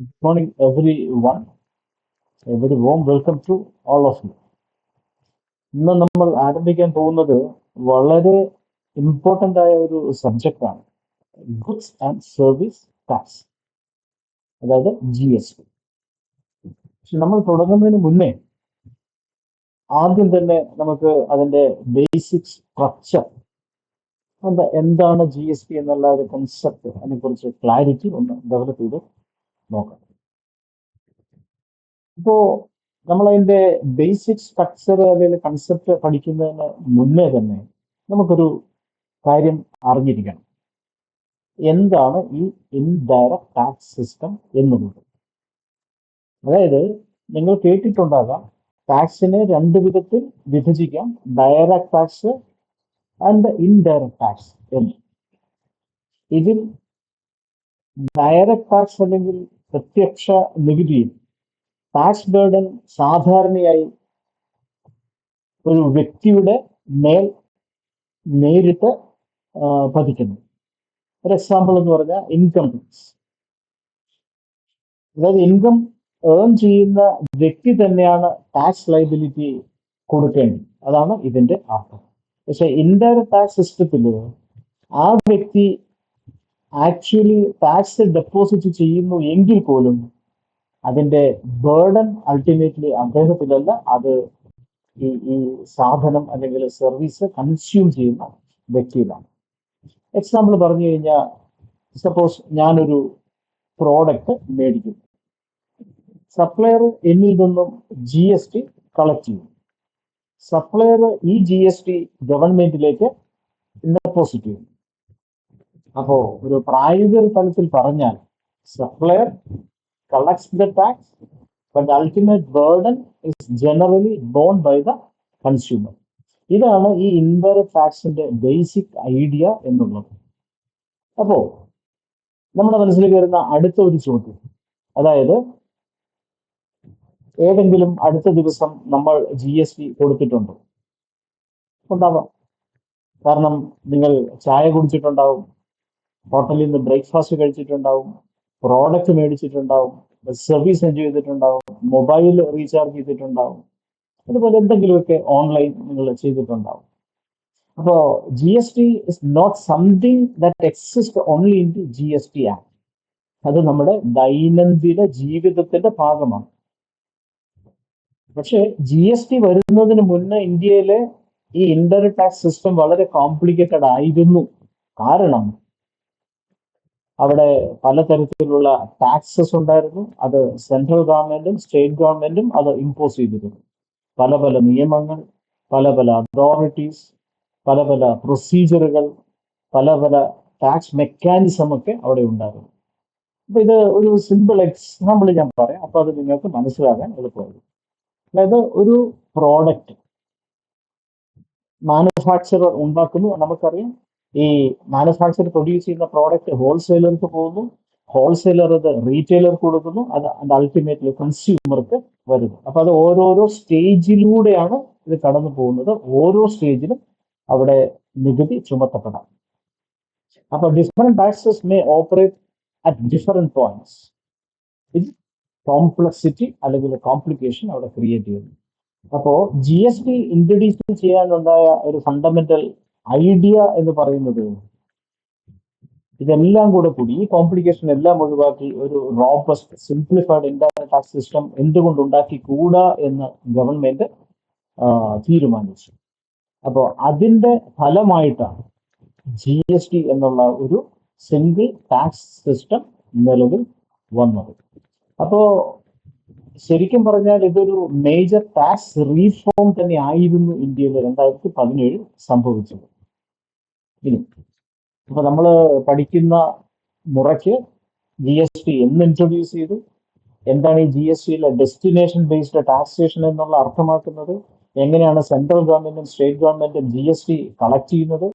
Good morning, everyone. A very warm welcome to all of you. ഇന്ന് നമ്മൾ ആരംഭിക്കാൻ പോകുന്നത് വളരെ ഇമ്പോർട്ടൻ്റ് ആയ ഒരു സബ്ജക്റ്റാണ്. ഗുഡ്സ് ആൻഡ് സർവീസ് ടാക്സ്, അതായത് GST. പക്ഷെ നമ്മൾ തുടങ്ങുന്നതിന് മുന്നേ ആദ്യം തന്നെ നമുക്ക് അതിന്റെ ബേസിക് സ്ട്രക്ചർ, എന്താണ് GST എന്നുള്ള ഒരു കൺസെപ്റ്റ്, അതിനെക്കുറിച്ച് ക്ലാരിറ്റി ഒന്ന് ഡെവലപ്പ് ചെയ്ത് നോക്കാം. ഇപ്പോ നമ്മളതിന്റെ ബേസിക് സ്ട്രക്ചർ അല്ലെങ്കിൽ കൺസെപ്റ്റ് പഠിക്കുന്നതിന് മുന്നേ തന്നെ നമുക്കൊരു കാര്യം അറിഞ്ഞിരിക്കണം. എന്താണ് ഈ ഇൻഡയറക്റ്റ് ടാക്സ് സിസ്റ്റം എന്നുള്ളത്? അതായത് നിങ്ങൾ കേട്ടിട്ടുണ്ടാകാം, ടാക്സിനെ രണ്ട് വിധത്തിൽ വിഭജിക്കാം: direct tax and indirect tax എന്ന്. ഇതിൽ ഡയറക്റ്റ് ടാക്സ് അല്ലെങ്കിൽ പ്രത്യക്ഷ നികുതിയിൽ ടാക്സ് ബേർഡൻ സാധാരണയായി ഒരു വ്യക്തിയുടെ മേൽ നേരിട്ട് പതിക്കുന്നു. ഒരു എക്സാമ്പിൾ എന്ന് പറഞ്ഞാൽ ഇൻകം ടാക്സ്. അതായത് ഇൻകം ഏൺ ചെയ്യുന്ന വ്യക്തി തന്നെയാണ് ടാക്സ് ലയബിലിറ്റി കൊടുക്കേണ്ടത്. അതാണ് ഇതിന്റെ അർത്ഥം. പക്ഷെ ഇൻഡയറക്റ്റ് ടാക്സ് സിസ്റ്റത്തിൽ ആ വ്യക്തി ആക്ച്വലി ടാക്സ് ഡെപ്പോസിറ്റ് ചെയ്യുന്നു എങ്കിൽ പോലും അതിന്റെ ബേർഡൻ അൾട്ടിമേറ്റ്ലി അദ്ദേഹത്തിലല്ല, അത് ഈ സാധനം അല്ലെങ്കിൽ സർവീസ് കൺസ്യൂം ചെയ്യുന്ന വ്യക്തിയിലാണ്. എക്സാമ്പിൾ പറഞ്ഞു കഴിഞ്ഞാൽ, സപ്പോസ് ഞാനൊരു പ്രോഡക്റ്റ് മേടിക്കുന്നു. സപ്ലയർ എന്നിൽ നിന്നും GST കളക്ട് ചെയ്യും. സപ്ലയർ ഈ GST ഗവൺമെന്റിലേക്ക് ഡെപ്പോസിറ്റ് ചെയ്യും. അപ്പോ ഒരു പ്രായോഗിക തലത്തിൽ പറഞ്ഞാൽ, supplier collects the tax, but the ultimate burden is generally borne by the consumer. ഇതാണ് ഈ ഇൻഡയറക്റ്റ് ടാക്സിന്റെ ബേസിക് ഐഡിയ എന്നുള്ളത്. അപ്പോ നമ്മുടെ മനസ്സിലേക്ക് വരുന്ന അടുത്ത ഒരു ചോദ്യം, അതായത് ഏതെങ്കിലും അടുത്ത ദിവസം നമ്മൾ GST കൊടുത്തിട്ടുണ്ടോ? ഉണ്ടാവാം. കാരണം നിങ്ങൾ ചായ കുടിച്ചിട്ടുണ്ടാവും, ഹോട്ടലിൽ നിന്ന് ബ്രേക്ക്ഫാസ്റ്റ് കഴിച്ചിട്ടുണ്ടാവും, പ്രോഡക്റ്റ് മേടിച്ചിട്ടുണ്ടാവും, സർവീസ് എൻജോയ് ചെയ്തിട്ടുണ്ടാവും, മൊബൈൽ റീചാർജ് ചെയ്തിട്ടുണ്ടാവും, അതുപോലെ എന്തെങ്കിലുമൊക്കെ ഓൺലൈൻ നിങ്ങൾ ചെയ്തിട്ടുണ്ടാവും. അപ്പോൾ GST is not something that exist only in the GST act. അത് നമ്മുടെ ദൈനംദിന ജീവിതത്തിന്റെ ഭാഗമാണ്. പക്ഷെ GST വരുന്നതിന് മുന്നേ ഇന്ത്യയിലെ ഈ ഇൻഡയറക്റ്റ് ടാക്സ് സിസ്റ്റം വളരെ കോംപ്ലിക്കേറ്റഡ് ആയിരുന്നു. കാരണം അവിടെ പലതരത്തിലുള്ള ടാക്സസ് ഉണ്ടായിരുന്നു. അത് സെൻട്രൽ ഗവൺമെന്റും സ്റ്റേറ്റ് ഗവൺമെന്റും അത് ഇമ്പോസ് ചെയ്തിരുന്നു. പല പല നിയമങ്ങൾ, പല പല അതോറിറ്റീസ്, പല പല പ്രൊസീജിയറുകൾ, പല പല ടാക്സ് മെക്കാനിസം ഒക്കെ അവിടെ ഉണ്ടായിരുന്നു. അപ്പൊ ഇത് ഒരു സിമ്പിൾ എക്സാമ്പിൾ ഞാൻ പറയാം, അപ്പൊ അത് നിങ്ങൾക്ക് മനസ്സിലാക്കാൻ എളുപ്പമാകും. അതായത് ഒരു പ്രോഡക്റ്റ് മാനുഫാക്ചറർ ഉണ്ടാക്കുന്നു. നമുക്കറിയാം, ഈ മാനുഫാക്ചർ പ്രൊഡ്യൂസ് ചെയ്യുന്ന പ്രോഡക്റ്റ് ഹോൾസെയിലർക്ക് പോകുന്നു, ഹോൾസെയിലർ അത് റീറ്റെയിലർക്ക് കൊടുക്കുന്നു, അത് അൾട്ടിമേറ്റ്ലി കൺസ്യൂമർക്ക് വരുന്നു. അപ്പൊ അത് ഓരോരോ സ്റ്റേജിലൂടെയാണ് ഇത് കടന്നു പോകുന്നത്. ഓരോ സ്റ്റേജിലും അവിടെ നികുതി ചുമത്തപ്പെടാം. അപ്പൊ different taxes may operate at different points. ഇത് കോംപ്ലക്സിറ്റി അല്ലെങ്കിൽ കോംപ്ലിക്കേഷൻ അവിടെ ക്രിയേറ്റ് ചെയ്യുന്നു. അപ്പോ GST ഇൻട്രൊഡ്യൂസ് ചെയ്യാനുണ്ടായ ഒരു ഫണ്ടമെന്റൽ ഐഡിയ എന്ന് പറയുന്നത്, ഇതെല്ലാം കൂടെ കൂടി ഈ കോംപ്ലിക്കേഷൻ എല്ലാം ഒഴിവാക്കി ഒരു robust simplified indirect tax system എന്തുകൊണ്ട് ഉണ്ടാക്കിക്കൂടാ എന്ന് ഗവൺമെന്റ് തീരുമാനിച്ചു. അപ്പോൾ അതിന്റെ ഫലമായിട്ടാണ് GST എന്നുള്ള ഒരു സിംഗിൾ ടാക്സ് സിസ്റ്റം നിലവിൽ വന്നത്. അപ്പോ ശരിക്കും പറഞ്ഞാൽ ഇതൊരു മേജർ ടാക്സ് റീഫോം തന്നെ ആയിരുന്നു ഇന്ത്യയിൽ 2017 സംഭവിച്ചത്. ഇനി അപ്പൊ നമ്മൾ പഠിക്കുന്ന മുറയ്ക്ക് GST എന്ന് ഇൻട്രൊഡ്യൂസ് ചെയ്തു, എന്താണ് ഈ GSTയിലെ ഡെസ്റ്റിനേഷൻ ബേസ്ഡ് ടാക്സേഷൻ എന്നുള്ള അർത്ഥമാക്കുന്നത്, എങ്ങനെയാണ് സെൻട്രൽ ഗവൺമെന്റും സ്റ്റേറ്റ് ഗവൺമെന്റും GST കളക്ട് ചെയ്യുന്നത്,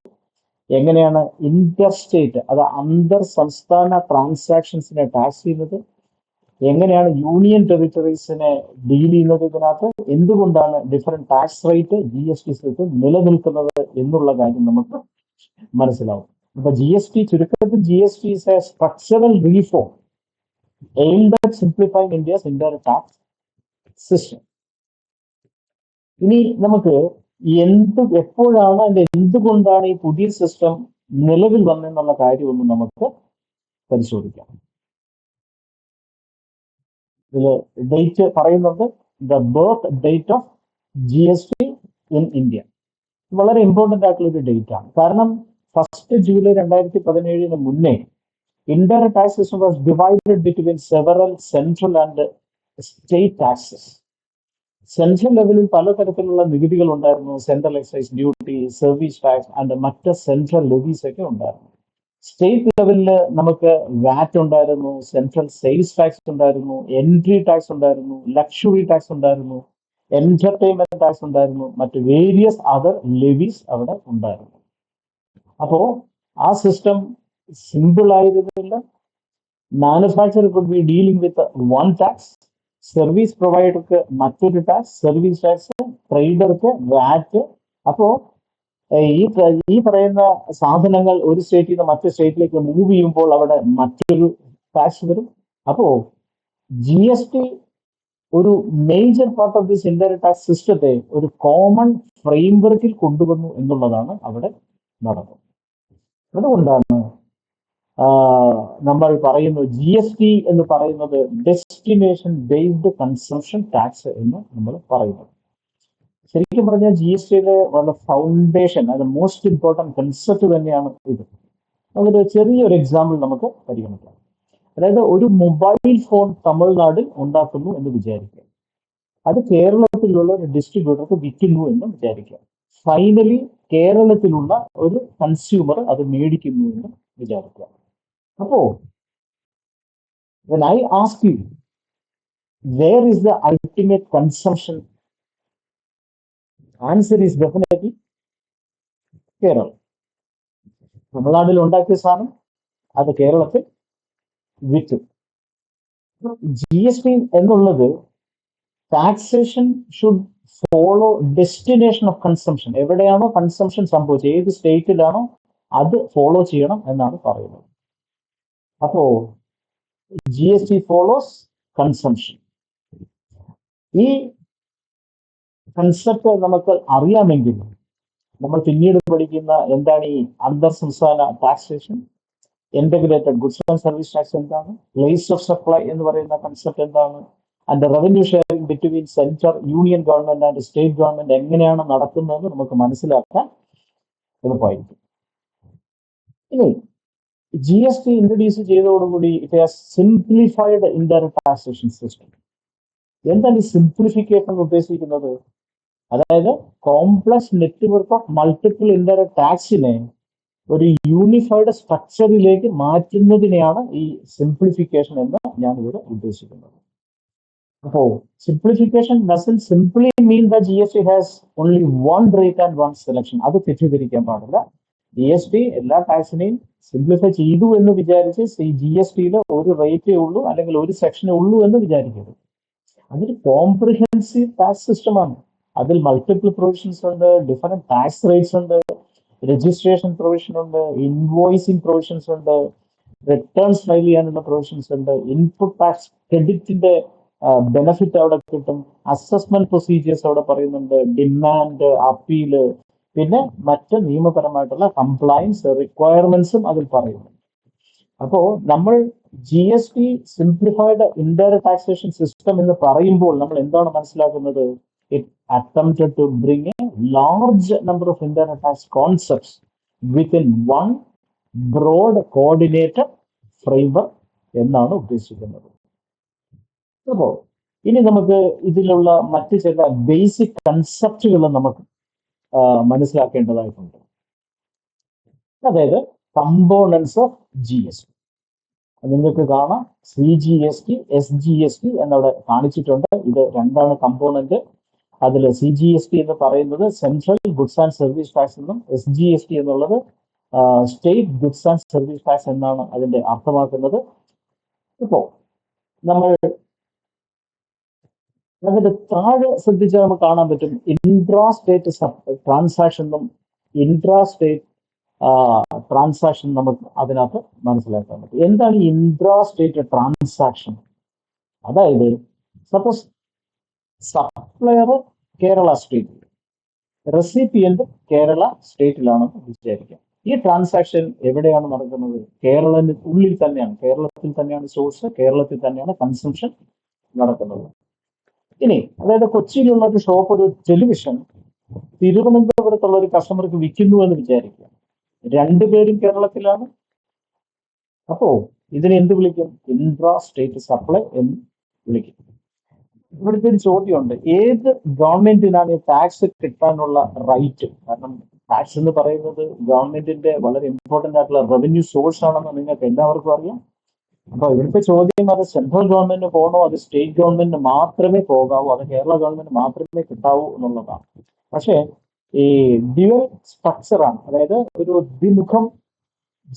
എങ്ങനെയാണ് ഇന്റർ സ്റ്റേറ്റ്, അത് അന്തർ സംസ്ഥാന ട്രാൻസാക്ഷൻസിനെ ടാക്സ് ചെയ്യുന്നത്, എങ്ങനെയാണ് യൂണിയൻ ടെറിട്ടറീസിനെ ഡീൽ ചെയ്യുന്നത്, ഇതിനകത്ത് എന്തുകൊണ്ടാണ് ഡിഫറെന്റ് ടാക്സ് റേറ്റ് GST സിസ്റ്റത്തിൽ നിലനിൽക്കുന്നത് എന്നുള്ള കാര്യം നമുക്ക് മനസ്സിലാവും. അപ്പൊ GST ചുരുക്കത്തിൽ GST is A structural reform aimed at simplifying India's indirect tax system. ഇനി നമുക്ക് എപ്പോഴാണ് എന്തുകൊണ്ടാണ് ഈ പുതിയ സിസ്റ്റം നിലവിൽ വന്നെന്നുള്ള കാര്യമൊന്ന് നമുക്ക് പരിശോധിക്കാം. ഇതിൽ ഡേറ്റ് പറയുന്നത് the birth date of GST in India. വളരെ ഇമ്പോർട്ടൻ്റ് ആയിട്ടുള്ള ഒരു ഡേറ്റ് ആണ്. കാരണം 1 ജൂലൈ 2017 മുന്നേ indirect tax system was divided between several central and state taxes. Central ലെവലിൽ പലതരത്തിലുള്ള നികുതികൾ ഉണ്ടായിരുന്നു. Central excise duty, service tax and മറ്റ് സെൻട്രൽ ലെവീസ് ഒക്കെ ഉണ്ടായിരുന്നു. സ്റ്റേറ്റ് ലെവലിൽ നമുക്ക് വാറ്റ് ഉണ്ടായിരുന്നു, സെൻട്രൽ സെയിൽസ് ടാക്സ് ഉണ്ടായിരുന്നു, എൻട്രി ടാക്സ് ഉണ്ടായിരുന്നു, ലക്ഷറി ടാക്സ് ഉണ്ടായിരുന്നു, എന്റർടൈൻമെന്റ് ടാക്സ് ഉണ്ടായിരുന്നു, മറ്റ് വേരിയസ് അതർ ലെവീസ് അവിടെ ഉണ്ടായിരുന്നു. അപ്പോ ആ സിസ്റ്റം സിമ്പിൾ ആയിരുന്നില്ല. Manufacture could be dealing with one tax, service പ്രൊവൈഡർക്ക് മറ്റൊരു ടാക്സ്, സർവീസ് ടാക്സ്, ട്രേഡർക്ക് വാറ്റ്. അപ്പോ ഈ പറയുന്ന സാധനങ്ങൾ ഒരു സ്റ്റേറ്റിൽ നിന്ന് മറ്റു സ്റ്റേറ്റിലേക്ക് മൂവ് ചെയ്യുമ്പോൾ അവിടെ മറ്റൊരു ടാക്സ് വരും. അപ്പോ GST ഒരു major part of this indirect tax സിസ്റ്റത്തെ ഒരു കോമൺ ഫ്രെയിംവർക്കിൽ കൊണ്ടുവന്നു എന്നുള്ളതാണ് അവിടെ നടന്നത്. അതുകൊണ്ടാണ് നമ്മൾ പറയുന്നു GST എന്ന് പറയുന്നത് ഡെസ്റ്റിനേഷൻ ബേസ്ഡ് കൺസംഷൻ ടാക്സ് എന്ന് നമ്മൾ പറയുന്നത്. ശരിക്കും പറഞ്ഞാൽ GSTയുടെ വളരെ ഫൗണ്ടേഷൻ, അത് മോസ്റ്റ് ഇമ്പോർട്ടൻറ്റ് കൺസെപ്റ്റ് തന്നെയാണ് ഇത്. അതൊരു ചെറിയൊരു എക്സാമ്പിൾ നമുക്ക് പരിഗണിക്കാം. അതായത് ഒരു മൊബൈൽ ഫോൺ തമിഴ്നാട്ടിൽ ഉണ്ടാക്കുന്നു എന്ന് വിചാരിക്കുക. അത് കേരളത്തിലുള്ള ഒരു ഡിസ്ട്രിബ്യൂട്ടർക്ക് വിൽക്കുന്നു എന്ന് വിചാരിക്കുക. ഫൈനലി കേരളത്തിലുള്ള ഒരു കൺസ്യൂമർ അത് മേടിക്കുന്നു എന്ന് വിചാരിക്കുക. അപ്പോ when I ask you, where is the ultimate consumption? Answer is definitely Keralam. തമിഴ്നാട്ടിൽ ഉണ്ടാക്കിയ സാധനം അത് കേരളത്തിൽ വിറ്റു. GST എന്നുള്ളത് taxation should follow destination of consumption. എവിടെയാണോ കൺസംഷൻ സംഭവിച്ചത്, ഏത് സ്റ്റേറ്റിലാണോ അത് ഫോളോ ചെയ്യണം എന്നാണ് പറയുന്നത്. അപ്പോ GST ഫോളോസ് കൺസംഷൻ. ഈ കൺസെപ്റ്റ് നമുക്ക് അറിയാമെങ്കിൽ നമ്മൾ പിന്നീട് പഠിക്കുന്ന എന്താണ് ഈ അന്തർ സംസ്ഥാന taxation, integrated goods and service tax എന്താണ്, പ്ലേസ് ഓഫ് സപ്ലൈ എന്ന് പറയുന്ന കൺസെപ്റ്റ് എന്താണ്, and revenue sharing between central union government and state government എങ്ങനെയാണ് നടക്കുന്നതെന്ന് നമുക്ക് മനസ്സിലാക്കാൻ എളുപ്പമായിരിക്കും. ഇനി GST ഇൻട്രൊഡ്യൂസ് ചെയ്തതോടുകൂടി it has simplified indirect taxation system. എന്താണ് ഈ സിംപ്ലിഫിക്കേഷൻ ഉദ്ദേശിക്കുന്നത്? അതായത് complex network of multiple indirect ടാക്സിനെ ഒരു യൂണിഫൈഡ് സ്ട്രക്ചറിലേക്ക് മാറ്റുന്നതിനെയാണ് ഈ സിംപ്ലിഫിക്കേഷൻ എന്ന് ഞാൻ ഇവിടെ ഉദ്ദേശിക്കുന്നത്. അപ്പോ simplification doesn't simply mean the GST has only one rate and one selection. അത് തെറ്റിദ്ധരിക്കാൻ പാടില്ല. GST എല്ലാ ടാക്സിനെയും സിംപ്ലിഫൈ ചെയ്തു എന്ന് വിചാരിച്ച് GSTയിൽ ഒരു റേറ്റേ ഉള്ളൂ അല്ലെങ്കിൽ ഒരു സെക്ഷനേ ഉള്ളൂ എന്ന് വിചാരിക്കരുത്. അതൊരു കോംപ്രിഹെൻസീവ് ടാക്സ് സിസ്റ്റമാണ്. അതിൽ മൾട്ടിപ്പിൾ പ്രൊവിഷൻസ് ഉണ്ട്, ഡിഫറെന്റ് ടാക്സ് റേറ്റ്സ് ഉണ്ട്, രജിസ്ട്രേഷൻ പ്രൊവിഷൻ ഉണ്ട്, ഇൻവോയ്സിംഗ് പ്രൊവിഷൻസ് ഉണ്ട്, റിട്ടേൺസ് ഫയൽ ചെയ്യാനുള്ള പ്രൊവിഷൻസ് ഉണ്ട്, ഇൻപുട്ട് ടാക്സ് ക്രെഡിറ്റിന്റെ ബെനിഫിറ്റ് അവിടെ കിട്ടും, അസസ്മെന്റ് പ്രൊസീജിയേഴ്സ് അവിടെ പറയുന്നുണ്ട്, ഡിമാൻഡ്, അപ്പീല്, പിന്നെ മറ്റ് നിയമപരമായിട്ടുള്ള കംപ്ലയൻസ് റിക്വയർമെന്റ്സും അതിൽ പറയുന്നു. അപ്പോ നമ്മൾ GST simplified indirect taxation system എന്ന് പറയുമ്പോൾ നമ്മൾ എന്താണ് മനസ്സിലാക്കുന്നത്? It attempted to bring a large number of indirect tax concepts within one broad coordinated framework എന്നാണ് ഉദ്ദേശിക്കുന്നത്. അപ്പോൾ ഇനി നമുക്ക് ഇതിലുള്ള മറ്റ് ചില ബേസിക് കൺസെപ്റ്റുകൾ നമുക്ക് മനസ്സിലാക്കേണ്ടതായിട്ടുണ്ട്. അതായത് കമ്പോണൻസ് ഓഫ് GST. നിങ്ങൾക്ക് കാണാം CGST, SGST എന്നവിടെ കാണിച്ചിട്ടുണ്ട്. ഇത് രണ്ടാണ് കമ്പോണന്റ്. അതിൽ CGST എന്ന് പറയുന്നത് central goods and service tax എന്നും SGST എന്നുള്ളത് state goods and service tax എന്നാണ് അതിന്റെ അർത്ഥമാക്കുന്നത്. ഇപ്പോ നമ്മൾ അതിന്റെ താഴെ ശ്രദ്ധിച്ചാൽ നമുക്ക് കാണാൻ പറ്റും ഇൻട്രാ സ്റ്റേറ്റ് ട്രാൻസാക്ഷനും ഇൻട്രാ സ്റ്റേറ്റ് ട്രാൻസാക്ഷൻ നമുക്ക് അതിനകത്ത് മനസ്സിലാക്കാൻ പറ്റും. എന്താണ് ഈ ഇൻട്രാ സ്റ്റേറ്റ് ട്രാൻസാക്ഷൻ? അതായത് സപ്പോസ് സപ്ലയർ കേരള സ്റ്റേറ്റിൽ, റെസിപ്പിയന്റ് കേരള സ്റ്റേറ്റിലാണെന്ന് വിചാരിക്കാം. ഈ ട്രാൻസാക്ഷൻ എവിടെയാണ് നടക്കുന്നത്? ഉള്ളിൽ തന്നെയാണ്, കേരളത്തിൽ തന്നെയാണ് സോഴ്സ്, കേരളത്തിൽ തന്നെയാണ് കൺസംഷൻ നടക്കുന്നത്. ഇനി അതായത് കൊച്ചിയിലുള്ള ഒരു ഷോപ്പ്, ഒരു ടെലിവിഷൻ തിരുവനന്തപുരത്തുള്ള ഒരു കസ്റ്റമർക്ക് വിൽക്കുന്നു എന്ന് വിചാരിക്കുക. രണ്ടുപേരും കേരളത്തിലാണ്. അപ്പോ ഇതിനെ എന്ത് വിളിക്കും? ഇൻട്രാ സ്റ്റേറ്റ് സപ്ലൈ എന്ന് വിളിക്കും. ഇവിടുത്തെ ഒരു ചോദ്യമുണ്ട്, ഏത് ഗവൺമെന്റിനാണ് ഈ ടാക്സ് കിട്ടാനുള്ള റൈറ്റ്? കാരണം ടാക്സ് എന്ന് പറയുന്നത് ഗവൺമെന്റിന്റെ വളരെ ഇമ്പോർട്ടന്റ് ആയിട്ടുള്ള റവന്യൂ സോഴ്സ് ആണെന്ന് നിങ്ങൾക്ക് എല്ലാവർക്കും അറിയാം. അപ്പൊ ഇവിടുത്തെ ചോദ്യം, അത് സെൻട്രൽ ഗവൺമെന്റിന് പോകണോ, അത് സ്റ്റേറ്റ് ഗവൺമെന്റിന് മാത്രമേ പോകാവൂ, അത് കേരള ഗവൺമെന്റ് മാത്രമേ കിട്ടാവൂ എന്നുള്ളതാണ്. പക്ഷേ ഈ ഡ്യുവൽ സ്ട്രക്ചറാണ്, അതായത് ഒരു ദ്വിമുഖം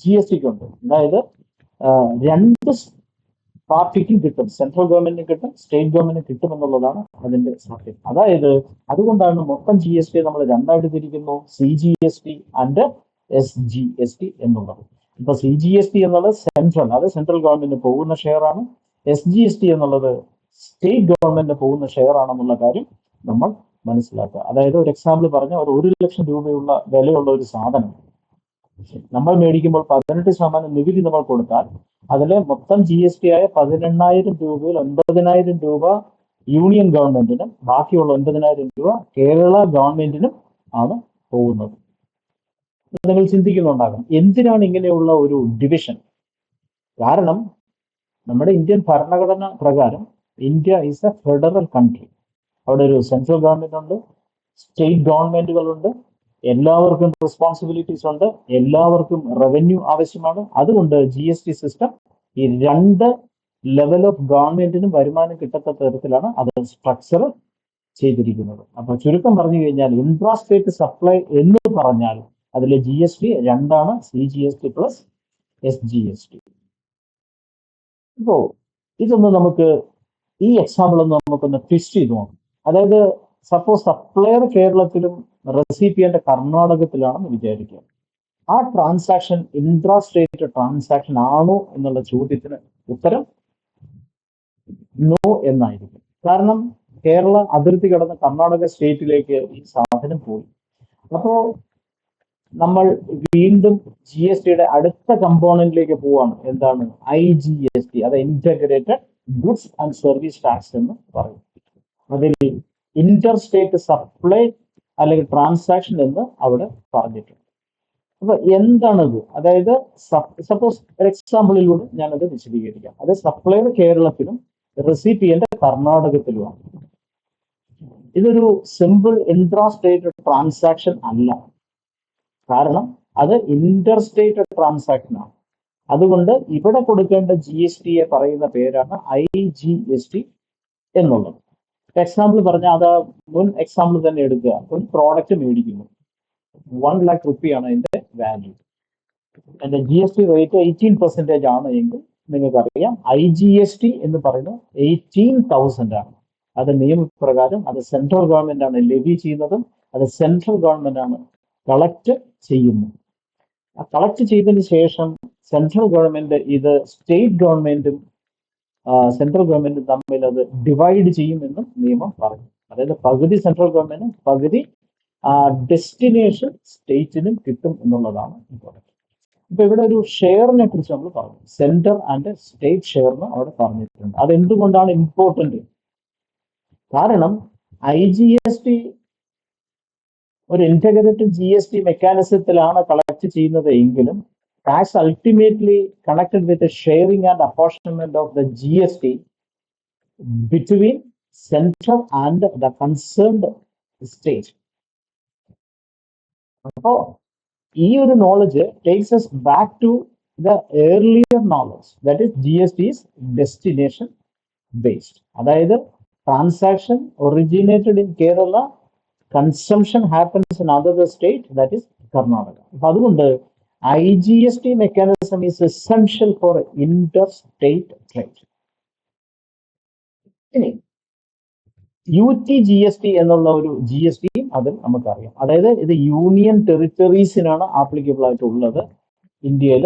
GSTക്ക് ഉണ്ട്. അതായത് രണ്ട് പാർട്ടിക്കും കിട്ടും, സെൻട്രൽ ഗവൺമെന്റിന് കിട്ടും, സ്റ്റേറ്റ് ഗവൺമെന്റിന് കിട്ടും എന്നുള്ളതാണ് അതിന്റെ സത്യം. അതായത് അതുകൊണ്ടാണ് മൊത്തം GST നമ്മൾ രണ്ടായിട്ട് തിരിക്കുന്നു, CGST ആൻഡ് SGST എന്നുള്ളത്. ഇപ്പൊ CGST എന്നുള്ളത് സെൻട്രൽ, അത് സെൻട്രൽ ഗവൺമെന്റിന് പോകുന്ന ഷെയർ ആണ്. SGST എന്നുള്ളത് സ്റ്റേറ്റ് ഗവൺമെന്റിന് പോകുന്ന ഷെയർ ആണെന്നുള്ള കാര്യം നമ്മൾ മനസ്സിലാക്കുക. അതായത് ഒരു എക്സാമ്പിൾ പറഞ്ഞ, ഒരു 1 ലക്ഷം രൂപയുള്ള വിലയുള്ള ഒരു സാധനം നമ്മൾ മേടിക്കുമ്പോൾ 18% നികുതി നമ്മൾ കൊടുത്താൽ അതിലെ മൊത്തം GST ആയ 18,000 രൂപയിൽ 9,000 രൂപ യൂണിയൻ ഗവൺമെന്റിനും ബാക്കിയുള്ള 9,000 രൂപ കേരള ഗവൺമെന്റിനും ആണ് പോകുന്നത്. നിങ്ങൾ ചിന്തിക്കുന്നുണ്ടാകും, എന്തിനാണ് ഇങ്ങനെയുള്ള ഒരു ഡിവിഷൻ? കാരണം നമ്മുടെ ഇന്ത്യൻ ഭരണഘടന പ്രകാരം India is A federal country. അവിടെ ഒരു സെൻട്രൽ ഗവൺമെന്റ് ഉണ്ട്, സ്റ്റേറ്റ് ഗവൺമെന്റുകളുണ്ട്, എല്ലാവർക്കും റെസ്പോൺസിബിലിറ്റീസ് ഉണ്ട്, എല്ലാവർക്കും റവന്യൂ ആവശ്യമാണ്. അതുകൊണ്ട് GST സിസ്റ്റം ഈ രണ്ട് ലെവൽ ഓഫ് ഗവൺമെന്റിനും വരുമാനം കിട്ടത്തക്ക തരത്തിലാണ് അത് സ്ട്രക്ചർ ചെയ്തിരിക്കുന്നത്. അപ്പൊ ചുരുക്കം പറഞ്ഞു കഴിഞ്ഞാൽ, ഇൻട്രാ സ്റ്റേറ്റ് സപ്ലൈ എന്ന് പറഞ്ഞാൽ അതിലെ GST രണ്ടാണ്, CGST പ്ലസ് SGST. ഇപ്പോ ഇതൊന്ന് നമുക്ക് ഈ എക്സാമ്പിൾ ഒന്ന് നമുക്കൊന്ന് ട്വിസ്റ്റ് ചെയ്ത് നോക്കാം. അതായത് സപ്പോസ് സപ്ലയർ കേരളത്തിലും റെസിപ്പിയന്റ് കർണാടകത്തിലാണെന്ന് വിചാരിക്കുക. ആ ട്രാൻസാക്ഷൻ ഇൻട്രാ സ്റ്റേറ്റ് ട്രാൻസാക്ഷൻ ആണോ എന്നുള്ള ചോദ്യത്തിന് ഉത്തരം നോ എന്നായിരിക്കും. കാരണം കേരള അതിർത്തി കടന്ന് കർണാടക സ്റ്റേറ്റിലേക്ക് ഈ സാധനം പോയി. അപ്പോ നമ്മൾ വീണ്ടും GSTയുടെ അടുത്ത കമ്പോണന്റിലേക്ക് പോവാണ്. എന്താണ്? IGST, അത് integrated goods and service tax എന്ന് പറയും. അതിൽ ഇന്റർ സ്റ്റേറ്റ് സപ്ലൈ അല്ലെങ്കിൽ ട്രാൻസാക്ഷൻ എന്ന് അവിടെ പറഞ്ഞിട്ടുണ്ട്. അപ്പൊ എന്താണത്? അതായത് സപ്പോസ് ഒരു എക്സാമ്പിളിലൂടെ ഞാനത് വിശദീകരിക്കാം. അത് സപ്ലയർ കേരളത്തിലും റെസിപ്പിയന്റ് കർണാടകത്തിലുമാണ്. ഇതൊരു സിമ്പിൾ ഇൻട്രാ സ്റ്റേറ്റ് ട്രാൻസാക്ഷൻ അല്ല, കാരണം അത് ഇന്റർ സ്റ്റേറ്റ് ട്രാൻസാക്ഷൻ ആണ്. അതുകൊണ്ട് ഇവിടെ കൊടുക്കേണ്ട GSTയെ പറയുന്ന പേരാണ് IGST എന്നുള്ളത്. എക്സാമ്പിൾ പറഞ്ഞാൽ, അത് മുൻ എക്സാമ്പിൾ തന്നെ എടുക്കുക. ഒരു പ്രോഡക്റ്റ് മേടിക്കുന്നു, 1 lakh റുപ്പിയാണ് അതിന്റെ വാല്യൂ. അതിന്റെ GST റേറ്റ് 18% ആണ് എങ്കിൽ നിങ്ങൾക്കറിയാം IGST എന്ന് പറയുന്നത് 18,000 ആണ്. അത് നിയമപ്രകാരം അത് സെൻട്രൽ ഗവൺമെന്റ് ആണ് ലെവി ചെയ്യുന്നതും അത് സെൻട്രൽ ഗവൺമെന്റ് ആണ് കളക്ട് ചെയ്യുന്നത്. ആ കളക്ട് ചെയ്തതിന് ശേഷം സെൻട്രൽ ഗവൺമെന്റ് ഇത് സ്റ്റേറ്റ് ഗവൺമെന്റും സെൻട്രൽ ഗവൺമെന്റും തമ്മിൽ അത് ഡിവൈഡ് ചെയ്യുമെന്നും നിയമം പറഞ്ഞു. അതായത് പകുതി സെൻട്രൽ ഗവൺമെന്റും പകുതി ഡെസ്റ്റിനേഷൻ സ്റ്റേറ്റിനും കിട്ടും എന്നുള്ളതാണ് ഇമ്പോർട്ടൻറ്റ്. ഇപ്പൊ ഇവിടെ ഒരു ഷെയറിനെ കുറിച്ച് നമ്മൾ പറഞ്ഞു, സെൻട്രൽ ആൻഡ് സ്റ്റേറ്റ് ഷെയർ എന്ന് അവിടെ പറഞ്ഞിട്ടുണ്ട്. അതെന്തുകൊണ്ടാണ് ഇമ്പോർട്ടന്റ്? കാരണം IGST ഒരു ഇന്റഗ്രേറ്റഡ് GST മെക്കാനിസത്തിലാണ് കളക്ട് ചെയ്യുന്നത് എങ്കിലും tax ultimately connected with sharing and apportionment of the GST between central and the concerned state. അപ്പോ ഈ ഒരു knowledge takes us back to the earlier knowledge, that is GST is destination based. അതായത് transaction originated in Kerala, consumption happens in another state, that is Karnataka. അപ്പൊ അതുകൊണ്ട് IGST mechanism is essential for interstate trade. ഇനി UTGST എന്നുള്ള ഒരു GST അതിൽ നമുക്കറിയാം. അതായത് ഇത് യൂണിയൻ ടെറിട്ടറീസിനാണ് ആപ്ലിക്കബിൾ ആയിട്ടുള്ളത്. ഇന്ത്യയിൽ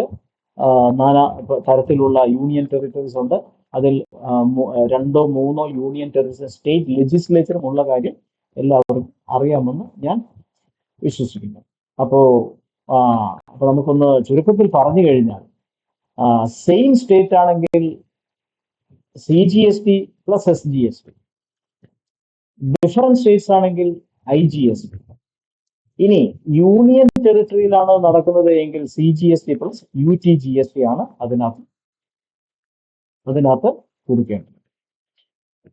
തരത്തിലുള്ള യൂണിയൻ ടെറിട്ടറീസ് ഉണ്ട്. അതിൽ 2 or 3 യൂണിയൻ ടെറിട്ടറീസ് സ്റ്റേറ്റ് ലെജിസ്ലേച്ചറും ഉള്ള കാര്യം എല്ലാവർക്കും അറിയാമെന്ന് ഞാൻ വിശ്വസിക്കുന്നു. അപ്പോ നമുക്കൊന്ന് ചുരുക്കത്തിൽ പറഞ്ഞു കഴിഞ്ഞാൽ, സെയിം സ്റ്റേറ്റ് ആണെങ്കിൽ CGST plus SGST, different States ആണെങ്കിൽ IGST. ഇനി യൂണിയൻ ടെറിട്ടറിയിലാണ് നടക്കുന്നത് എങ്കിൽ CGST പ്ലസ് UTGST ആണ് അതിനകത്ത് കൊടുക്കേണ്ടത്.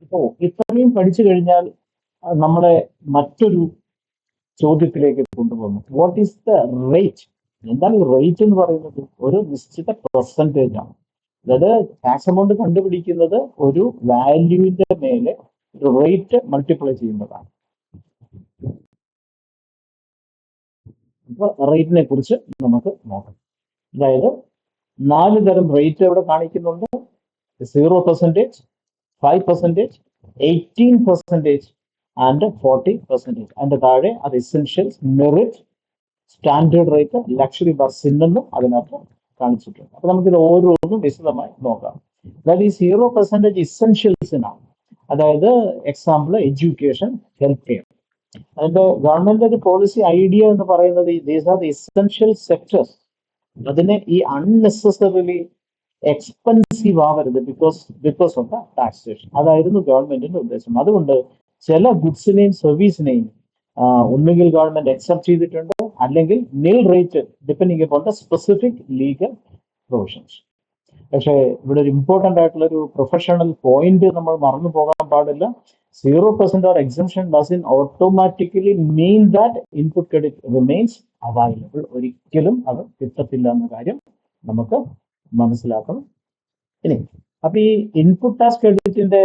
അപ്പോൾ ഇത്രയും പഠിച്ചു കഴിഞ്ഞാൽ നമ്മളെ മറ്റൊരു ചോദ്യത്തിലേക്ക് കൊണ്ടുപോകുന്നു. What is the rate? എന്താണ് ഈ റേറ്റ് എന്ന് പറയുന്നത്? ഒരു നിശ്ചിത പെർസെൻറ്റേജ് ആണ്. അതായത് ടാക്സ് എമൗണ്ട് കണ്ടുപിടിക്കുന്നത് ഒരു വാല്യൂവിന്റെ മേലെ റേറ്റ് മൾട്ടിപ്ലൈ ചെയ്യുന്നതാണ്. അപ്പൊ റേറ്റിനെ കുറിച്ച് നമുക്ക് നോക്കാം. അതായത് 4 തരം റേറ്റ് ഇവിടെ കാണിക്കുന്നുണ്ട്: 0%, 5%, 18% ആൻഡ് 40%. അതിന്റെ താഴെ അത് essentials, merit, standard rate, luxury ബർസിൻ എന്നും അതിനകത്ത് കാണിച്ചിട്ടുണ്ട്. അപ്പൊ നമുക്കിത് ഓരോന്നും വിശദമായി നോക്കാം. അതായത് ഈ 0% ഇസെൻഷ്യൽസിനാണ്. അതായത് എക്സാമ്പിൾ എഡ്യൂക്കേഷൻ, ഹെൽത്ത് കെയർ. അതിന്റെ ഗവൺമെന്റ് ഒരു പോളിസി ഐഡിയ എന്ന് പറയുന്നത് these are the essential sectors. അതിനെ ഈ അൺനെസസറിലി എക്സ്പെൻസീവ് ആവരുത് ബിക്കോസ് ഓഫ് ദ ടാക്സേഷൻ. അതായിരുന്നു ഗവൺമെന്റിന്റെ ഉദ്ദേശം. അതുകൊണ്ട് ചില ഗുഡ്സിനെയും സർവീസിനെയും ഒന്നുകിൽ ഗവൺമെന്റ് അക്സെപ്റ്റ് ചെയ്തിട്ടുണ്ട്, അല്ലെങ്കിൽ നിൽ rate depending upon the specific legal provisions. പക്ഷേ ഇവിടെ ഒരു ഇമ്പോർട്ടൻ്റ് ആയിട്ടുള്ള ഒരു പ്രൊഫഷണൽ പോയിന്റ് നമ്മൾ മറന്നു പോകാൻ പാടില്ല. 0% or exemption doesn't automatically mean that input credit remains available. ഒരിക്കലും അത് കിട്ടത്തില്ല എന്ന കാര്യം നമുക്ക് മനസ്സിലാക്കണം. ഇനി അപ്പൊ ഈ ഇൻപുട്ട് ടാക്സ് ക്രെഡിറ്റിന്റെ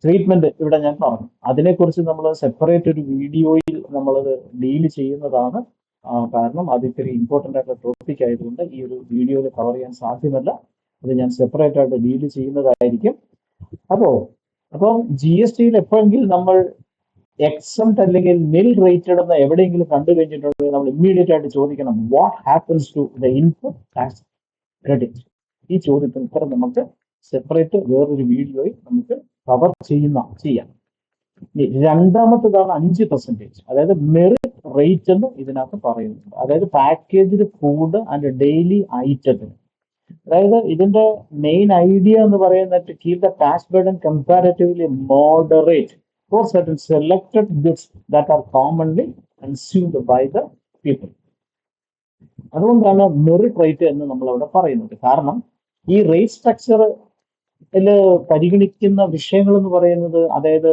ട്രീറ്റ്മെന്റ് ഇവിടെ ഞാൻ പറഞ്ഞു. അതിനെക്കുറിച്ച് നമ്മൾ സെപ്പറേറ്റ് ഒരു വീഡിയോയിൽ നമ്മളത് ഡീല് ചെയ്യുന്നതാണ്. കാരണം അത് ഇത്തിരി ഇമ്പോർട്ടൻ്റ് ആയിട്ടുള്ള ടോപ്പിക് ആയതുകൊണ്ട് ഈ ഒരു വീഡിയോയിൽ കവർ ചെയ്യാൻ സാധ്യമല്ല. അത് ഞാൻ സെപ്പറേറ്റ് ആയിട്ട് ഡീല് ചെയ്യുന്നതായിരിക്കും. അപ്പം GST എപ്പോഴെങ്കിലും നമ്മൾ എക്സംപ്റ്റ് അല്ലെങ്കിൽ നിൽ റേറ്റഡ് എന്ന് എവിടെയെങ്കിലും കണ്ടു കഴിഞ്ഞിട്ടുണ്ടെങ്കിൽ നമ്മൾ ഇമ്മീഡിയറ്റ് ആയിട്ട് ചോദിക്കണം, what happens to the input tax credit? ഈ ചോദ്യത്തിന് ഉത്തരം നമുക്ക് സെപ്പറേറ്റ് വേറൊരു വീഡിയോയിൽ നമുക്ക് കവർ ചെയ്യാം. രണ്ടാമത്തേതാണ് 5%. അതായത് മെറിറ്റ് റേറ്റ് എന്ന് ഇതിനകത്ത് പറയുന്നുണ്ട്. അതായത് പാക്കേജ്ഡ് ഫുഡ് ആൻഡ് ഡെയിലി ഐറ്റത്തിന്. അതായത് ഇതിന്റെ മെയിൻ ഐഡിയ എന്ന് പറയുന്നത് keep the tax burden comparatively moderate for certain selected goods that are commonly consumed by the people. അതുകൊണ്ടാണ് മെറിറ്റ് റേറ്റ് എന്ന് നമ്മൾ അവിടെ പറയുന്നത്. കാരണം ഈ റേറ്റ് സ്ട്രക്ചറിൽ പരിഗണിക്കുന്ന വിഷയങ്ങൾ എന്ന് പറയുന്നത് അതായത്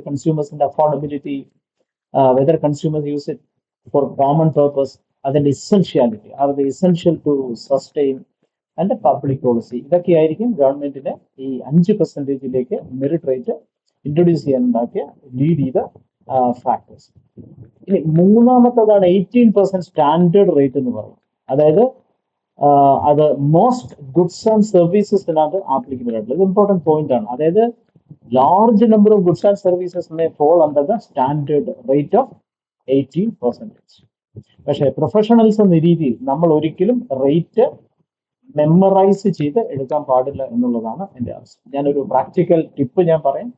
കൺസ്യൂമേഴ്സിന്റെ affordability, whether consumers use it for common purpose, അതിന്റെ ഇസെൻഷ്യാലിറ്റി, അത് essential to sustain and public policy. ഇതൊക്കെയായിരിക്കും ഗവൺമെന്റിന് ഈ 5%ലേക്ക് മെറിറ്റ് റേറ്റ് ഇൻട്രൊഡ്യൂസ് ചെയ്യാനുണ്ടാക്കിയ ലീഡ് ചെയ്ത ഫാക്ടേഴ്സ്. ഇനി മൂന്നാമത്തേതാണ് 18% സ്റ്റാൻഡേർഡ് റേറ്റ് എന്ന് പറയും. അതായത് അത് മോസ്റ്റ് ഗുഡ്സ് ആൻഡ് സർവീസസിനകത്ത് ആപ്ലിക്കബിൾ ആയിട്ടുള്ള ഇത് ഇമ്പോർട്ടൻറ്റ് പോയിന്റ് ആണ്. അതായത് large number of goods and services may fall under the standard rate of 18%. പക്ഷേ പ്രൊഫഷണൽസ് എന്ന രീതിയിൽ നമ്മൾ ഒരിക്കലും റേറ്റ് മെമ്മറൈസ് ചെയ്ത് എടുക്കാൻ പാടില്ല എന്നുള്ളതാണ് എൻ്റെ ആവശ്യം. ഞാനൊരു പ്രാക്ടിക്കൽ ടിപ്പ് ഞാൻ പറയാം.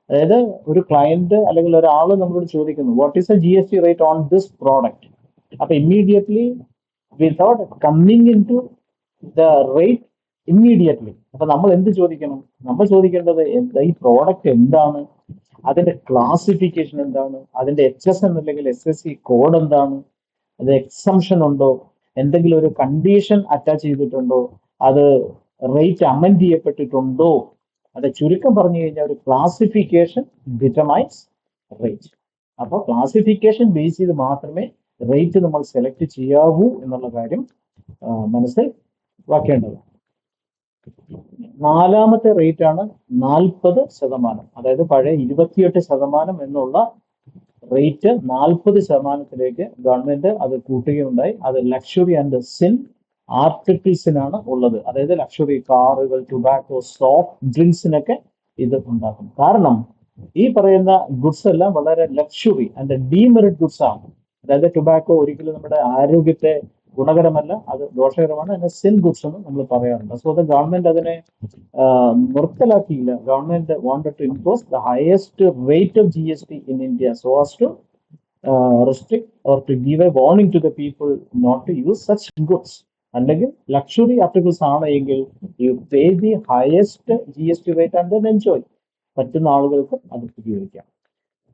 അതായത് ഒരു ക്ലയന്റ് അല്ലെങ്കിൽ ഒരാൾ നമ്മളോട് ചോദിക്കുന്നു, what is the GST rate on this product? അപ്പൊ immediately without coming in to the rate immediately അപ്പൊ നമ്മൾ എന്ത് ചോദിക്കണം? നമ്മൾ ചോദിക്കേണ്ടത് ഈ പ്രോഡക്റ്റ് എന്താണ്, അതിന്റെ ക്ലാസിഫിക്കേഷൻ എന്താണ്, അതിന്റെ HSN അല്ലെങ്കിൽ SSC കോഡ് എന്താണ്, അത് എക്സംഷൻ ഉണ്ടോ, എന്തെങ്കിലും ഒരു കണ്ടീഷൻ അറ്റാച്ച് ചെയ്തിട്ടുണ്ടോ, അത് റേറ്റ് അമെൻഡ് ചെയ്യപ്പെട്ടിട്ടുണ്ടോ. അത് ചുരുക്കം പറഞ്ഞു കഴിഞ്ഞാൽ ഒരു ക്ലാസിഫിക്കേഷൻ ഡിറ്റർമൈൻസ് റേറ്റ്. അപ്പോൾ ക്ലാസിഫിക്കേഷൻ ബേസ് ചെയ്ത് മാത്രമേ റേറ്റ് നമ്മൾ സെലക്ട് ചെയ്യാവൂ എന്നുള്ള കാര്യം മനസ്സിൽ വെക്കേണ്ടത്. നാലാമത്തെ റേറ്റ് ആണ് 40%. അതായത് പഴയ 28% എന്നുള്ള റേറ്റ് 40%ത്തിലേക്ക് ഗവൺമെന്റ് അത് കൂട്ടുകയുണ്ടായി. അത് ലക്ഷറി ആൻഡ് സിൻ ആർട്ടിക്കിൾസിനാണ് ഉള്ളത്. അതായത് ലക്ഷറി കാറുകൾ, ടുബാക്കോ, സോഫ്റ്റ് ഡ്രിങ്ക്സിനൊക്കെ ഇത് ഉണ്ടാക്കും. കാരണം ഈ പറയുന്ന ഗുഡ്സ് എല്ലാം വളരെ ലക്ഷറി ആൻഡ് ഡീമെറിറ്റ് ഗുഡ്സ് ആണ്. അതായത് ടൊബാക്കോ ഒരിക്കലും നമ്മുടെ ആരോഗ്യത്തെ ഗുണകരമല്ല, അത് ദോഷകരമാണ്. അതിനെ സിൻ ഗുഡ്സ് എന്ന് നമ്മൾ പറയാറുണ്ട്. സോ ഗവൺമെന്റ് അതിനെ നിർത്തലാക്കിയില്ല. Government wanted to impose the highest rate of GST in India so as to restrict or to give a warning to the people not to use such goods. അല്ലെങ്കിൽ luxury articles ആണ് എങ്കിൽ U pay the highest GST rate and then enjoy. പറ്റുന്ന ആളുകൾക്ക് അത് ഉപയോഗിക്കാം.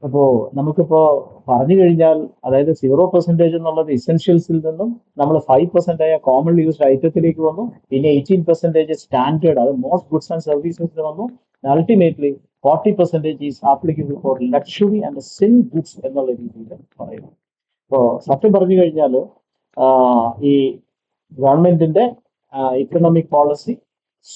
അപ്പോ നമുക്കിപ്പോ പറഞ്ഞു കഴിഞ്ഞാൽ, അതായത് 0% എന്നുള്ളത് ഇസെൻഷ്യൽസിൽ നിന്നും നമ്മൾ 5% ആയ കോമൺ യൂസ്ഡ് ഐറ്റത്തിലേക്ക് വന്നു. പിന്നെ 18% സ്റ്റാൻഡേർഡ്, അത് മോസ്റ്റ് ഗുഡ്സ് ആൻഡ് സർവീസസിൽ വന്നു. Ultimately 40% is applicable for luxury and sin goods എന്നുള്ള രീതിയിൽ പറയുന്നു. അപ്പോൾ സത്യം പറഞ്ഞു കഴിഞ്ഞാൽ ഈ ഗവൺമെന്റിന്റെ economic policy,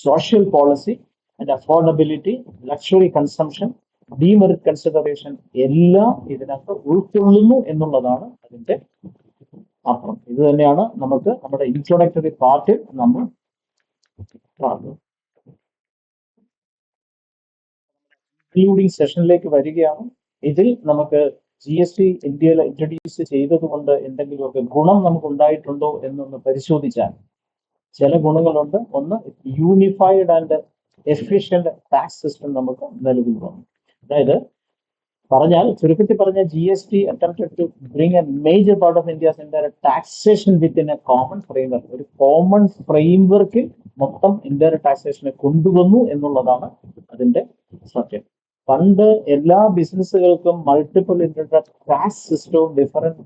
social policy and affordability, luxury consumption, demerit consideration എല്ലാം ഇതിനകത്ത് ഉൾക്കൊള്ളുന്നു എന്നുള്ളതാണ് അതിന്റെ അർത്ഥം. ഇത് തന്നെയാണ് നമുക്ക് നമ്മുടെ ഇൻട്രോഡക്ടറി പാർട്ടിൽ നമ്മൾ കാണുന്നത്. ഇൻക്ലൂഡിംഗ് സെഷനിലേക്ക് വരികയാണ്. ഇതിൽ നമുക്ക് GST ഇന്ത്യയിൽ ഇൻട്രൊഡ്യൂസ് ചെയ്തതുകൊണ്ട് എന്തെങ്കിലുമൊക്കെ ഗുണം നമുക്ക് ഉണ്ടായിട്ടുണ്ടോ എന്നൊന്ന് പരിശോധിച്ചാൽ ചില ഗുണങ്ങളുണ്ട്. ഒന്ന്, unified and efficient tax system നമുക്ക് നിലവിൽ വന്നു. അതായത് ചുരുക്കത്തിൽ പറഞ്ഞ GST attempted to bring a major part of India's entire taxation within a common framework. ഒരു കോമൺ ഫ്രെയിംവർക്കിൽ മൊത്തം ഇന്ത്യയുടെ ടാക്സേഷനെ കൊണ്ടുവന്നു എന്നുള്ളതാണ് അതിന്റെ സത്യം. പണ്ട് എല്ലാ ബിസിനസ്സുകൾക്കും മൾട്ടിപ്പിൾ ടാക്സ് സിസ്റ്റവും ഡിഫറൻറ്റ്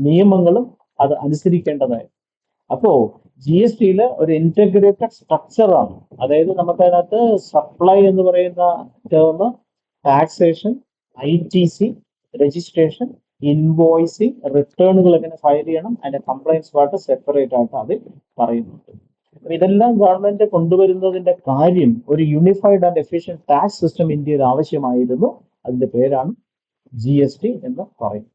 നിയമങ്ങളും അത് അനുസരിക്കേണ്ടതായിരുന്നു. അപ്പോ GSTയില് ഒരു ഇന്റഗ്രേറ്റഡ് സ്ട്രക്ചറാണ്. അതായത് നമുക്കതിനകത്ത് സപ്ലൈ എന്ന് പറയുന്ന term, taxation, ITC, registration, invoicing, റിട്ടേണുകൾ എങ്ങനെ ഫയൽ ചെയ്യണം, അതിന്റെ കംപ്ലൈൻസ് പാർട്ട് സെപ്പറേറ്റ് ആയിട്ട് അതിൽ പറയുന്നുണ്ട്. ഇതെല്ലാം ഗവൺമെന്റ് കൊണ്ടുവരുന്നതിന്റെ കാര്യം ഒരു unified and efficient tax system ഇന്ത്യയിൽ ആവശ്യമായിരുന്നു. അതിന്റെ പേരാണ് GST എന്ന് പറയുന്നത്.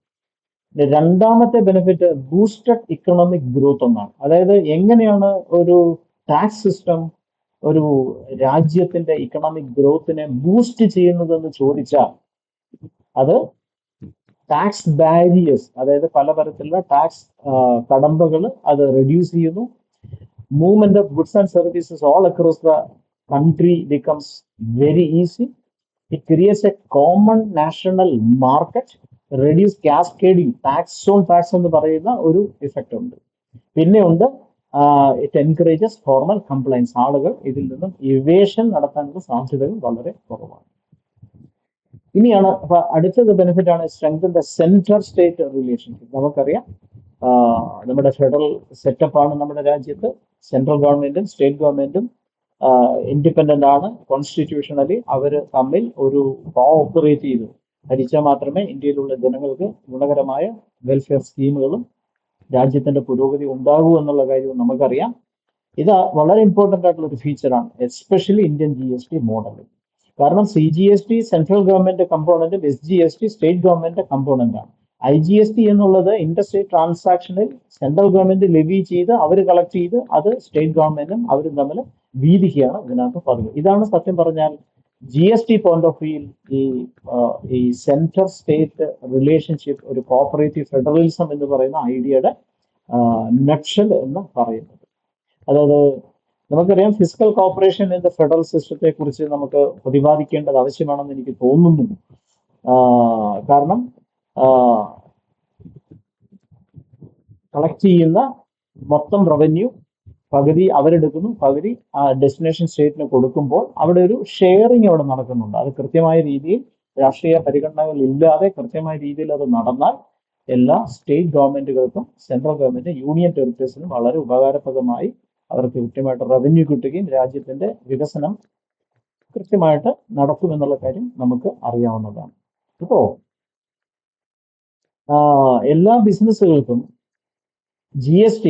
രണ്ടാമത്തെ ബെനിഫിറ്റ് ബൂസ്റ്റഡ് ഇക്കണോമിക് ഗ്രോത്ത് എന്നാണ്. അതായത് എങ്ങനെയാണ് ഒരു ടാക്സ് സിസ്റ്റം ഒരു രാജ്യത്തിന്റെ ഇക്കണോമിക് ഗ്രോത്തിനെ ബൂസ്റ്റ് ചെയ്യുന്നതെന്ന് ചോദിച്ചാൽ അത് ടാക്സ് ബാരിയേഴ്സ്, അതായത് പലതരത്തിലുള്ള ടാക്സ് കടമ്പകൾ അത് റെഡ്യൂസ് ചെയ്യുന്നു. Movement of goods and services all across the country becomes very easy. It creates A common national market, reduce cascading, tax on tax എന്ന് പറയുന്ന ഒരു ഇഫക്റ്റ് ഉണ്ട്. പിന്നെ ഉണ്ട് ഇറ്റ് എൻകറേജസ് ഫോർമൽ കംപ്ലൈൻസ്. ആളുകൾ ഇതിൽ നിന്നും ഇവേഷൻ നടത്താനുള്ള സാധ്യതകൾ വളരെ കുറവാണ്. ഇനിയാണ് അടുത്തത് ബെനിഫിറ്റ് ആണ് strengthen the central state relationship. നമുക്കറിയാം നമ്മുടെ ഫെഡറൽ സെറ്റപ്പാണ് നമ്മുടെ രാജ്യത്ത്. സെൻട്രൽ ഗവൺമെന്റും സ്റ്റേറ്റ് ഗവൺമെന്റും ഇൻഡിപെൻഡന്റ് ആണ്. കോൺസ്റ്റിറ്റ്യൂഷണലി അവർ തമ്മിൽ ഒരു കോഓപ്പറേറ്റ് ചെയ്ത് ഭരിച്ചാൽ മാത്രമേ ഇന്ത്യയിലുള്ള ജനങ്ങൾക്ക് ഗുണകരമായ വെൽഫെയർ സ്കീമുകളും രാജ്യത്തിന്റെ പുരോഗതി ഉണ്ടാകൂ എന്നുള്ള കാര്യവും നമുക്കറിയാം. ഇത് വളരെ ഇമ്പോർട്ടൻ്റ് ആയിട്ടുള്ള ഒരു ഫീച്ചറാണ്, എസ്പെഷ്യലി ഇന്ത്യൻ GST മോഡലിൽ. കാരണം CGST സെൻട്രൽ ഗവൺമെന്റ് കമ്പോണന്റും SGST സ്റ്റേറ്റ് ഗവൺമെന്റ് കമ്പോണന്റ് ആണ്. IGST എന്നുള്ളത് ഇന്റർസ്റ്റേറ്റ് ട്രാൻസാക്ഷനിൽ സെൻട്രൽ ഗവൺമെന്റ് ലെവി ചെയ്ത് അവർ കളക്ട് ചെയ്ത് അത് സ്റ്റേറ്റ് ഗവൺമെന്റും അവരും തമ്മിൽ വീതിക്കുകയാണ് ഇതിനകത്ത് പതിവ്. ഇതാണ് സത്യം പറഞ്ഞാൽ GST പോയിന്റ് ഓഫ് വ്യൂയിൽ ഈ സെൻട്രൽ സ്റ്റേറ്റ് റിലേഷൻഷിപ്പ്, ഒരു കോപ്പറേറ്റീവ് ഫെഡറലിസം എന്ന് പറയുന്ന ഐഡിയയുടെ നട്ഷൽ എന്ന് പറയുന്നത്. അതായത് നമുക്കറിയാം ഫിസിക്കൽ കോർപ്പറേഷൻ എന്ന ഫെഡറൽ സിസ്റ്റത്തെ കുറിച്ച് നമുക്ക് പ്രതിപാദിക്കേണ്ടത് ആവശ്യമാണെന്ന് എനിക്ക് തോന്നുന്നു. കാരണം കളക്ട് ചെയ്യുന്ന മൊത്തം റവന്യൂ പകുതി അവരെടുക്കുന്നു, പകുതി ഡെസ്റ്റിനേഷൻ സ്റ്റേറ്റിന് കൊടുക്കുമ്പോൾ അവിടെ ഒരു ഷെയറിങ് അവിടെ നടക്കുന്നുണ്ട്. അത് കൃത്യമായ രീതിയിൽ രാഷ്ട്രീയ പരിഗണനകൾ ഇല്ലാതെ കൃത്യമായ രീതിയിൽ അത് നടന്നാൽ എല്ലാ സ്റ്റേറ്റ് ഗവൺമെന്റുകൾക്കും സെൻട്രൽ ഗവൺമെന്റ് യൂണിയൻ ടെറിട്ടറീസിനും വളരെ ഉപകാരപ്രദമായി അവർക്ക് കൃത്യമായിട്ട് റവന്യൂ കിട്ടുകയും രാജ്യത്തിന്റെ വികസനം കൃത്യമായിട്ട് നടക്കുമെന്നുള്ള കാര്യം നമുക്ക് അറിയാവുന്നതാണ്. ഇപ്പോ എല്ലാ ബിസിനസ്സുകൾക്കും GST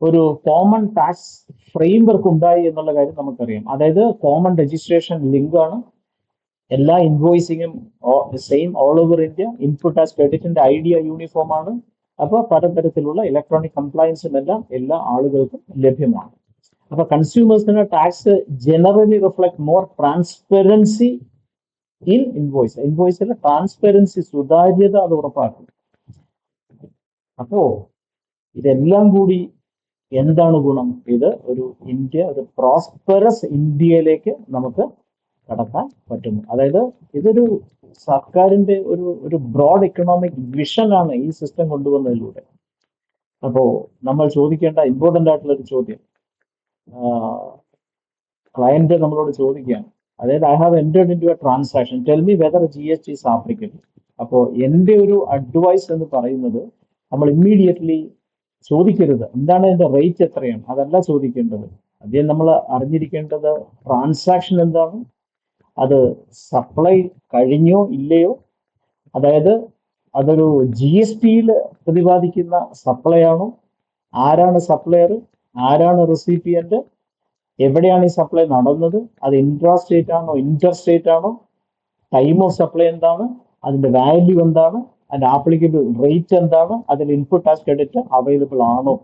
ഒരു കോമൺ ടാക്സ് ഫ്രെയിംവർക്ക് ഉണ്ടായി എന്നുള്ള കാര്യം നമുക്കറിയാം. അതായത് കോമൺ രജിസ്ട്രേഷൻ ലിങ്ക് ആണ്. എല്ലാ ഇൻവോയ്സിങ്ങും same all over India. Input tax ക്രെഡിറ്റിന്റെ ഐഡിയ യൂണിഫോം ആണ്. അപ്പോൾ പലതരത്തിലുള്ള ഇലക്ട്രോണിക് കംപ്ലയൻസും എല്ലാം എല്ലാ ആളുകൾക്കും ലഭ്യമാണ്. അപ്പൊ കൺസ്യൂമേഴ്സിന് tax generally reflect more transparency in ഇൻവോയ്സിലെ ട്രാൻസ്പെറൻസി, സുതാര്യത അത് ഉറപ്പാക്കും. അപ്പോ ഇതെല്ലാം കൂടി എന്താണ് ഗുണം? ഇത് ഒരു പ്രോസ്പെറസ് ഇന്ത്യയിലേക്ക് നമുക്ക് കടക്കാൻ പറ്റുന്നു. അതായത് ഇതൊരു സർക്കാരിന്റെ ഒരു ബ്രോഡ് എക്കണോമിക് വിഷനാണ് ഈ സിസ്റ്റം കൊണ്ടുവന്നതിലൂടെ. അപ്പോ നമ്മൾ ചോദിക്കേണ്ട ഇമ്പോർട്ടന്റ് ആയിട്ടുള്ള ഒരു ചോദ്യം, ക്ലയന്റ് നമ്മളോട് ചോദിക്കുകയാണ്, അതായത് I have entered in to a transaction, tell me whether GST is applicable. അപ്പോൾ എൻ്റെ ഒരു അഡ്വൈസ് എന്ന് പറയുന്നത്, നമ്മൾ ഇമ്മീഡിയറ്റ്ലി ചോദിക്കരുത് എന്താണ് അതിന്റെ റേറ്റ് എത്രയാണ്, അതല്ല ചോദിക്കേണ്ടത്. ആദ്യം നമ്മൾ അറിഞ്ഞിരിക്കേണ്ടത് ട്രാൻസാക്ഷൻ എന്താണ്, അത് സപ്ലൈ കഴിഞ്ഞോ ഇല്ലയോ, അതായത് അതൊരു GSTയിൽ പ്രതിപാദിക്കുന്ന സപ്ലൈ ആണോ, ആരാണ് സപ്ലയർ, ആരാണ് റെസിപ്പിയന്റ്, എവിടെയാണ് ഈ സപ്ലൈ നടന്നത്, അത് ഇൻട്രാ സ്റ്റേറ്റ് ആണോ ഇന്റർ സ്റ്റേറ്റ് ആണോ, ടൈം ഓഫ് സപ്ലൈ എന്താണ്, അതിന്റെ വാല്യൂ എന്താണ്, അതിന്റെ ആപ്ലിക്കബിൾ റേറ്റ് എന്താണ്, അതിൽ ഇൻപുട്ട് ടാക്സ് ക്രെഡിറ്റ് അവൈലബിൾ ആണോ.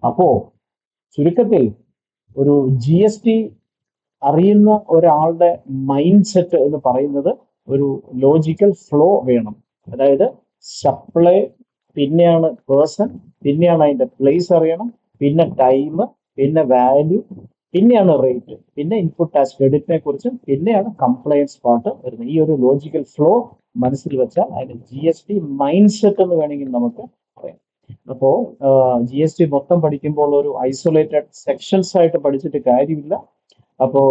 അപ്പോ ചുരുക്കത്തിൽ ഒരു GST അറിയുന്ന ഒരാളുടെ മൈൻഡ് സെറ്റ് എന്ന് പറയുന്നത് ഒരു ലോജിക്കൽ ഫ്ലോ വേണം. അതായത് സപ്ലൈ, പിന്നെയാണ് പേഴ്സൺ, പിന്നെയാണ് അതിന്റെ പ്ലേസ് അറിയണം, പിന്നെ ടൈം, പിന്നെ വാല്യൂ, പിന്നെയാണ് റേറ്റ്, പിന്നെ ഇൻപുട്ട് ടാക്സ് ക്രെഡിറ്റിനെ കുറിച്ചും, പിന്നെയാണ് കംപ്ലയൻസ് പാർട്ട് വരുന്നത്. ഈ ഒരു ലോജിക്കൽ ഫ്ലോ മനസ്സിൽ വെച്ചാൽ അതിന് GST മൈൻഡ് സെറ്റ് എന്ന് വേണമെങ്കിൽ നമുക്ക് പറയാം. അപ്പോ GST മൊത്തം പഠിക്കുമ്പോൾ ഒരു ഐസൊലേറ്റഡ് സെക്ഷൻസ് ആയിട്ട് പഠിച്ചിട്ട് കാര്യമില്ല. അപ്പോ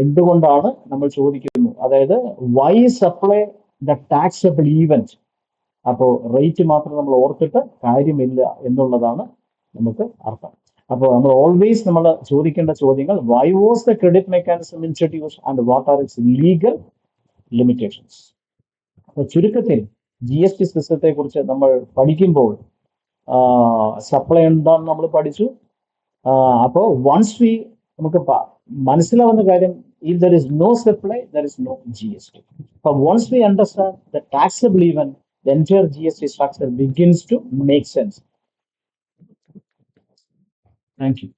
എന്തുകൊണ്ടാണ് നമ്മൾ ചോദിക്കുന്നു, അതായത് why supply the taxable event. അപ്പോൾ റേറ്റ് മാത്രം നമ്മൾ ഓർത്തിട്ട് കാര്യമില്ല എന്നുള്ളതാണ് നമുക്ക് അർത്ഥം. അപ്പോൾ നമ്മൾ ഓൾവേസ് നമ്മൾ ചോദിക്കേണ്ട ചോദ്യങ്ങൾ, why was the credit mechanism introduce and what are it's legal limitations. അപ്പൊ ചുരുക്കത്തിൽ GST സിസ്റ്റത്തെ കുറിച്ച് നമ്മൾ പഠിക്കുമ്പോൾ സപ്ലൈ എന്താണെന്ന് നമ്മൾ പഠിച്ചു. അപ്പോൾ വൺസ് നമുക്ക് മനസ്സിലാവുന്ന കാര്യം, if there is no supply, there is no GST. But once we understand the taxable event, the entire GST structure begins to make sense. Thank you.